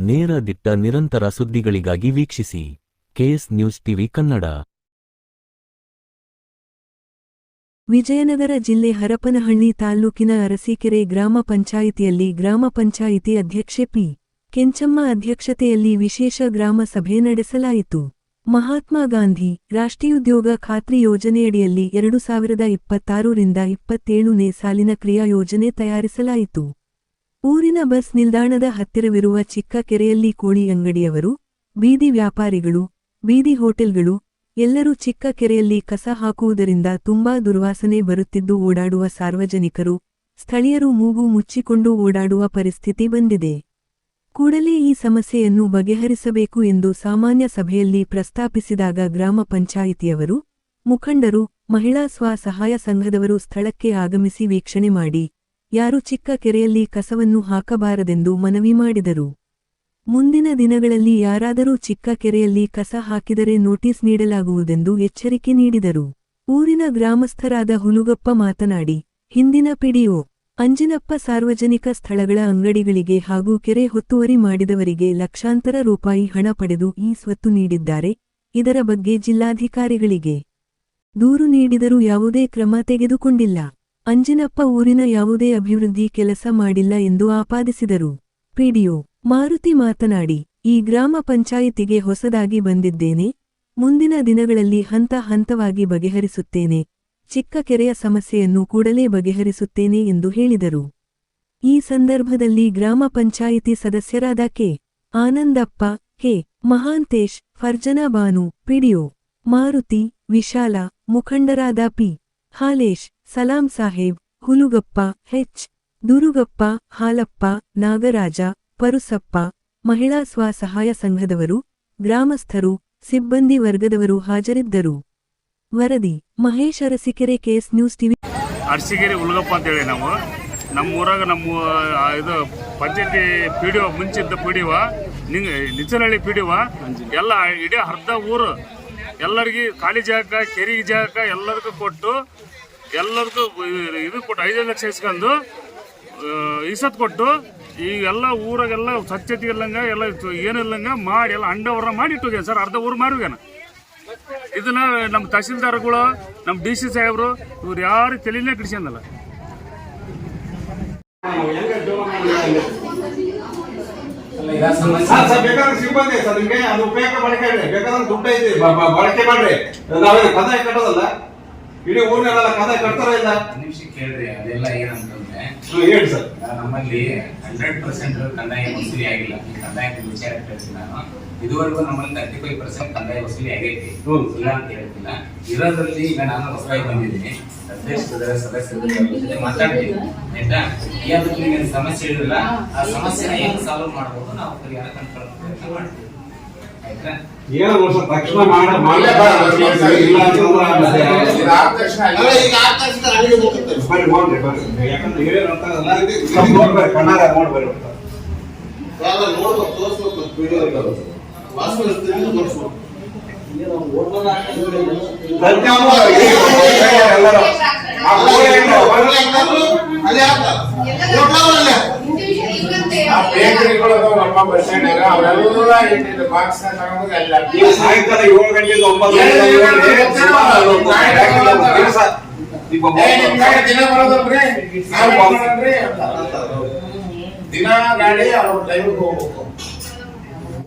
ನೇರ ದಿಟ್ಟ ನಿರಂತರ ಸುದ್ದಿಗಳಿಗಾಗಿ ವೀಕ್ಷಿಸಿ KS news TV Kannada. Vijayanagara ಜಿಲ್ಲೆ ಹರಪನಹಳ್ಳಿ ತಾಲ್ಲೂಕಿನ ಅರಸೀಕೆರೆ ಗ್ರಾಮ ಪಂಚಾಯಿತಿಯಲ್ಲಿ ಗ್ರಾಮ ಪಂಚಾಯಿತಿ ಅಧ್ಯಕ್ಷೆ ಪಿ. ಕೆಂಚಮ್ಮ ಅಧ್ಯಕ್ಷತೆಯಲ್ಲಿ ವಿಶೇಷ ಗ್ರಾಮ ಸಭೆ ನಡೆಸಲಾಯಿತು. ಮಹಾತ್ಮ ಗಾಂಧಿ ರಾಷ್ಟ್ರೀಯೋದ್ಯೋಗ ಖಾತ್ರಿ ಯೋಜನೆಯಡಿಯಲ್ಲಿ 2026ರಿಂದ 27ನೇ ಸಾಲಿನ ಕ್ರಿಯಾ ಯೋಜನೆ ತಯಾರಿಸಲಾಯಿತು. ಊರಿನ ಬಸ್ ನಿಲ್ದಾಣದ ಹತ್ತಿರವಿರುವ ಚಿಕ್ಕ ಕೆರೆಯಲ್ಲಿ ಕೋಳಿ ಅಂಗಡಿಯವರು, ಬೀದಿ ವ್ಯಾಪಾರಿಗಳು, ಬೀದಿ ಹೋಟೆಲ್ಗಳು ಎಲ್ಲರೂ ಚಿಕ್ಕ ಕೆರೆಯಲ್ಲಿ ಕಸ ಹಾಕುವುದರಿಂದ ತುಂಬಾ ದುರ್ವಾಸನೆ ಬರುತ್ತಿದ್ದು ಓಡಾಡುವ ಸಾರ್ವಜನಿಕರು, ಸ್ಥಳೀಯರು ಮೂಗು ಮುಚ್ಚಿಕೊಂಡು ಓಡಾಡುವ ಪರಿಸ್ಥಿತಿ ಬಂದಿದೆ. ಕೂಡಲೇ ಈ ಸಮಸ್ಯೆಯನ್ನು ಬಗೆಹರಿಸಬೇಕು ಎಂದು ಸಾಮಾನ್ಯ ಸಭೆಯಲ್ಲಿ ಪ್ರಸ್ತಾಪಿಸಿದಾಗ ಗ್ರಾಮ ಪಂಚಾಯಿತಿಯವರು, ಮುಖಂಡರು, ಮಹಿಳಾ ಸ್ವ-ಸಹಾಯ ಸಂಘದವರು ಸ್ಥಳಕ್ಕೆ ಆಗಮಿಸಿ ವೀಕ್ಷಣೆ ಮಾಡಿ, ಯಾರು ಚಿಕ್ಕ ಕೆರೆಯಲ್ಲಿ ಕಸವನ್ನು ಹಾಕಬಾರದೆಂದು ಮನವಿ ಮಾಡಿದರು. ಮುಂದಿನ ದಿನಗಳಲ್ಲಿ ಯಾರಾದರೂ ಚಿಕ್ಕ ಕೆರೆಯಲ್ಲಿ ಕಸ ಹಾಕಿದರೆ ನೋಟಿಸ್ ನೀಡಲಾಗುವುದೆಂದು ಎಚ್ಚರಿಕೆ ನೀಡಿದರು. ಊರಿನ ಗ್ರಾಮಸ್ಥರಾದ ಹುಲುಗಪ್ಪ ಮಾತನಾಡಿ, ಹಿಂದಿನ ಪಿಡಿಒ ಅಂಜಿನಪ್ಪ ಸಾರ್ವಜನಿಕ ಸ್ಥಳಗಳ ಅಂಗಡಿಗಳಿಗೆ ಹಾಗೂ ಕೆರೆ ಒತ್ತುವರಿ ಮಾಡಿದವರಿಗೆ ಲಕ್ಷಾಂತರ ರೂಪಾಯಿ ಹಣ ಪಡೆದು ಈ ಸ್ವತ್ತು ನೀಡಿದ್ದಾರೆ. ಇದರ ಬಗ್ಗೆ ಜಿಲ್ಲಾಧಿಕಾರಿಗಳಿಗೆ ದೂರು ನೀಡಿದರೂ ಯಾವುದೇ ಕ್ರಮ ತೆಗೆದುಕೊಂಡಿಲ್ಲ. ಅಂಜಿನಪ್ಪ ಊರಿನ ಯಾವುದೇ ಅಭಿವೃದ್ಧಿ ಕೆಲಸ ಮಾಡಿಲ್ಲ ಎಂದು ಆಪಾದಿಸಿದರು. ಪಿಡಿಒ ಮಾರುತಿ ಮಾತನಾಡಿ, ಈ ಗ್ರಾಮ ಪಂಚಾಯಿತಿಗೆ ಹೊಸದಾಗಿ ಬಂದಿದ್ದೇನೆ. ಮುಂದಿನ ದಿನಗಳಲ್ಲಿ ಹಂತ ಹಂತವಾಗಿ ಬಗೆಹರಿಸುತ್ತೇನೆ. ಚಿಕ್ಕ ಕೆರೆಯ ಸಮಸ್ಯೆಯನ್ನು ಕೂಡಲೇ ಬಗೆಹರಿಸುತ್ತೇನೆ ಎಂದು ಹೇಳಿದರು. ಈ ಸಂದರ್ಭದಲ್ಲಿ ಗ್ರಾಮ ಪಂಚಾಯಿತಿ ಸದಸ್ಯರಾದ K. Anandappa, K. Mahantesh, Farzana Banu, PDO Maruti, Vishala, ಮುಖಂಡರಾದ ಪಿ. ಹಾಲೇಶ್, ಸಲಾಂ ಸಾಹೇಬ್, ಹುಲುಗಪ್ಪ, ಹೆಚ್. ದುರುಗಪ್ಪ, ಹಾಲಪ್ಪ, ನಾಗರಾಜ, ಪರುಸಪ್ಪ, ಮಹಿಳಾ ಸ್ವ-ಸಹಾಯ ಸಂಘದವರು, ಗ್ರಾಮಸ್ಥರು, ಸಿಬ್ಬಂದಿ ವರ್ಗದವರು ಹಾಜರಿದ್ದರು. ವರದಿ Mahesh, Arasikere, KS news TV. Arasikere Hulugappa ಅಂತೇಳಿ ನಾವು ನಮ್ಮ ಊರಾಗ ಇದು ಪಂಚಾಯತಿ ಪಿಡಿಒ ಮುಂಚಿದ್ದ ಪಿಡಿಒ ನಿಚ್ಚನಹಳ್ಳಿ ಪಿಡಿಒ ಎಲ್ಲ ಇಡೀ ಅರ್ಧ ಊರು ಎಲ್ಲರಿಗೆ ಖಾಲಿ ಜಾಗ, ಕೆರೆಗೆ ಜಾಗ ಎಲ್ಲದಕ್ಕೂ ಕೊಟ್ಟು ಎಲ್ಲದಕ್ಕೂ ಇದು ಕೊಟ್ಟು 5 ಲಕ್ಷ ಇಸ್ಕೊಂಡು ಇಸತ್ ಕೊಟ್ಟು ಈಗೆಲ್ಲ ಊರಾಗೆಲ್ಲ ಸ್ವಚ್ಛತೆ ಇಲ್ಲಂಗ ಎಲ್ಲ ಏನಿಲ್ಲಂಗ ಮಾಡಿ ಎಲ್ಲ ಅಂಡವರ ಮಾಡಿ ಇಟ್ಟೋಗ್ಯಾನ ಸರ್. ಅರ್ಧ ಊರು ಮಾರುಗ್ಯಾನ. ಇದನ್ನ ನಮ್ಮ ತಹಸೀಲ್ದಾರ್ಗಳು, ನಮ್ಮ DC ಸಾಹೇಬರು ಇವ್ರು ಯಾರು ತಲೆನೇ ಕಿಡಿಸ್ಕೊಂಡಲ್ಲ. ಬೇಕಾದ್ರೆ ಸಿಬ್ಬಂದಿ ಸರ್ ನಿಮಗೆ ಅದು ಉಪಯೋಗ ಮಾಡ್ಕೊಂಡ್ರಿ, ಬೇಕಾದ್ರೆ ದುಡ್ಡು ಐತಿ ಬಳಕೆ ಮಾಡ್ರಿ. ನಾವೇನು ಕಂದಾಯ ಕಟ್ಟೋದಲ್ಲ, ಇಡೀ ಊರಿನೆಲ್ಲ ಕಂದಾಯ ಕಟ್ತಾರ ಇಲ್ಲ. ನಿಮಿಷ ಕೇಳ್ರಿ, ಅದೆಲ್ಲ ಏನಂತಂದ್ರೆ ಹೇಳಿ ಸರ್, ನಮ್ಮಲ್ಲಿ 100% ಕಂದಾಯ ವಸೂಲಿ ಆಗಿಲ್ಲ. ಈ ಕಂದಾಯ ವಿಚಾರ ಹೇಳ್ತೀನಿ ನಾನು. ಇದುವರೆಗೂ ನಮ್ಮಲ್ಲಿ 35% ಕಂದಾಯ ವಸೂಲಿ ಆಗೈತಿ, ಇಲ್ಲ ಅಂತ ಹೇಳ್ತಿಲ್ಲ. ಇರೋದ್ರಲ್ಲಿ ಈಗ ನಾನು ಹೊಸದಾಗಿ ಬಂದಿದ್ದೀನಿ, ಸದಸ್ಯರ ಮಾತಾಡ್ತೀನಿ ಆಯ್ತಾ. ಯಾವ್ದು ನಿಮಗೆ ಸಮಸ್ಯೆ ಹೇಳಿಲ್ಲ, ಆ ಸಮಸ್ಯೆನ ಹೆಂಗ್ ಸಾಲ್ವ್ ಮಾಡ್ಬೋದು ನಾವು ಪರಿಹಾರ ಕಂಡುಕೊಳ್ಳೋ ಪ್ರಯತ್ನ ಮಾಡ್ತೀವಿ ಆಯ್ತಾ. ಏನು ತಕ್ಷಣ ಸಾಯಂಕಾಲ 7 ಗಂಟೆಗೆ 9 ದಿನ ಗಾಡಿ ಅವ್ರ ಟೈಮಿಗೆ ಹೋಗ್ಬೇಕು.